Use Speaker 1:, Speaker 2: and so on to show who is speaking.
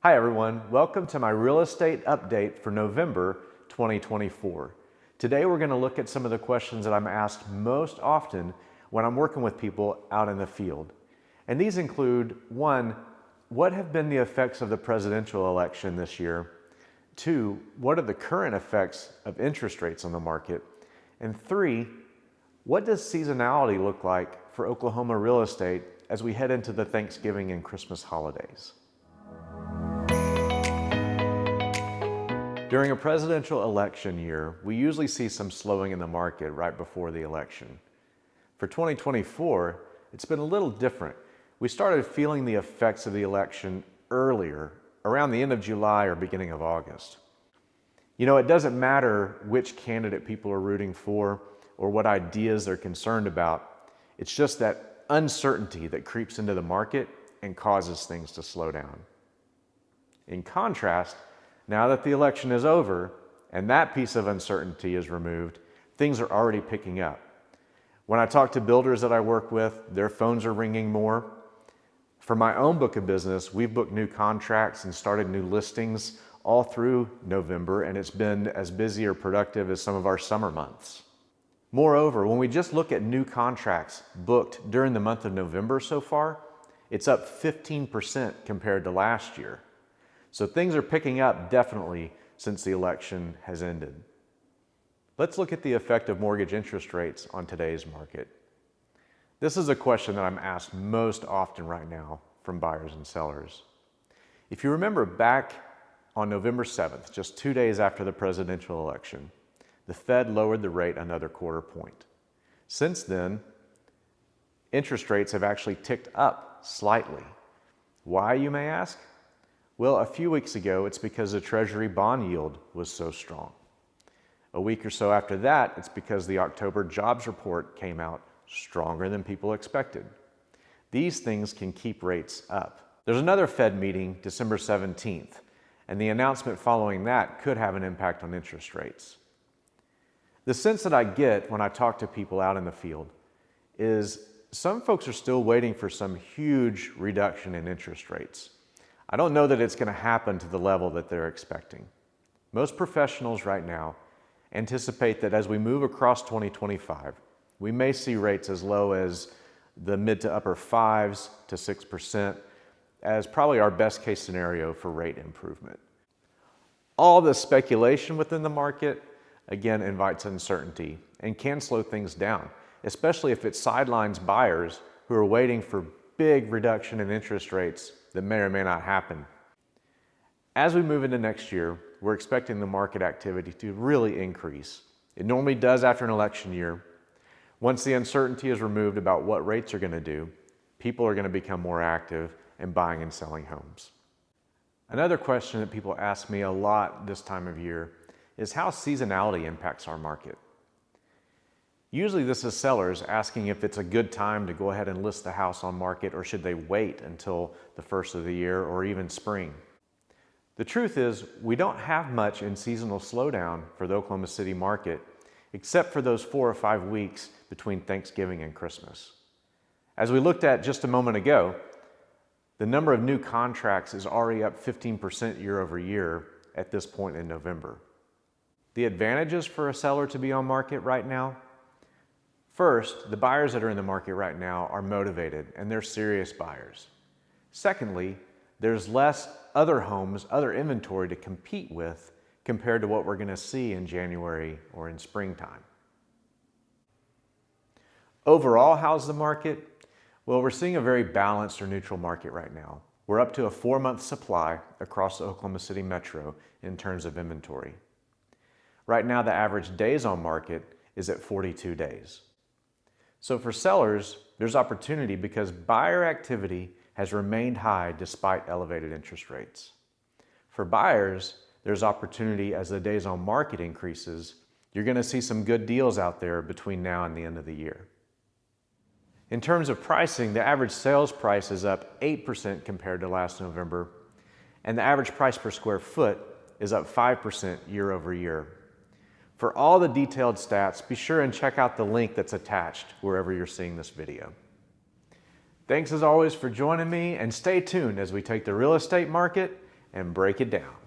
Speaker 1: Hi everyone, welcome to my real estate update for November 2024. Today we're going to look at some of the questions that I'm asked most often when I'm working with people out in the field. And these include, 1, what have been the effects of the presidential election this year? 2, what are the current effects of interest rates on the market? And 3, what does seasonality look like for Oklahoma real estate as we head into the Thanksgiving and Christmas holidays? During a presidential election year, we usually see some slowing in the market right before the election. For 2024, it's been a little different. We started feeling the effects of the election earlier, around the end of July or beginning of August. You know, it doesn't matter which candidate people are rooting for or what ideas they're concerned about. It's just that uncertainty that creeps into the market and causes things to slow down. In contrast, now that the election is over and that piece of uncertainty is removed, things are already picking up. When I talk to builders that I work with, their phones are ringing more. For my own book of business, we've booked new contracts and started new listings all through November, and it's been as busy or productive as some of our summer months. Moreover, when we just look at new contracts booked during the month of November so far, it's up 15% compared to last year. So things are picking up definitely since the election has ended. Let's look at the effect of mortgage interest rates on today's market. This is a question that I'm asked most often right now from buyers and sellers. If you remember back on November 7th, just 2 days after the presidential election, the Fed lowered the rate another quarter point. Since then, interest rates have actually ticked up slightly. Why, you may ask? Well, a few weeks ago, it's because the Treasury bond yield was so strong. A week or so after that, it's because the October jobs report came out stronger than people expected. These things can keep rates up. There's another Fed meeting December 17th, and the announcement following that could have an impact on interest rates. The sense that I get when I talk to people out in the field is some folks are still waiting for some huge reduction in interest rates. I don't know that it's going to happen to the level that they're expecting. Most professionals right now anticipate that as we move across 2025, we may see rates as low as the mid to upper 5s to 6% as probably our best case scenario for rate improvement. All the speculation within the market, again, invites uncertainty and can slow things down, especially if it sidelines buyers who are waiting for big reduction in interest rates that may or may not happen. As we move into next year, we're expecting the market activity to really increase. It normally does after an election year. Once the uncertainty is removed about what rates are going to do, people are going to become more active in buying and selling homes. Another question that people ask me a lot this time of year is how seasonality impacts our market. Usually this is sellers asking if it's a good time to go ahead and list the house on market, or should they wait until the first of the year or even spring. The truth is, we don't have much in seasonal slowdown for the Oklahoma City market, except for those 4 or 5 weeks between Thanksgiving and Christmas. As we looked at just a moment ago, the number of new contracts is already up 15% year over year at this point in November. The advantages for a seller to be on market right now: first, the buyers that are in the market right now are motivated and they're serious buyers. Secondly, there's less other homes, other inventory to compete with compared to what we're going to see in January or in springtime. Overall, how's the market? Well, we're seeing a very balanced or neutral market right now. We're up to a 4-month supply across the Oklahoma City metro in terms of inventory. Right now, the average days on market is at 42 days. So for sellers, there's opportunity because buyer activity has remained high despite elevated interest rates. For buyers, there's opportunity as the days on market increases. You're going to see some good deals out there between now and the end of the year. In terms of pricing, the average sales price is up 8% compared to last November, and the average price per square foot is up 5% year over year. For all the detailed stats, be sure and check out the link that's attached wherever you're seeing this video. Thanks as always for joining me, and stay tuned as we take the real estate market and break it down.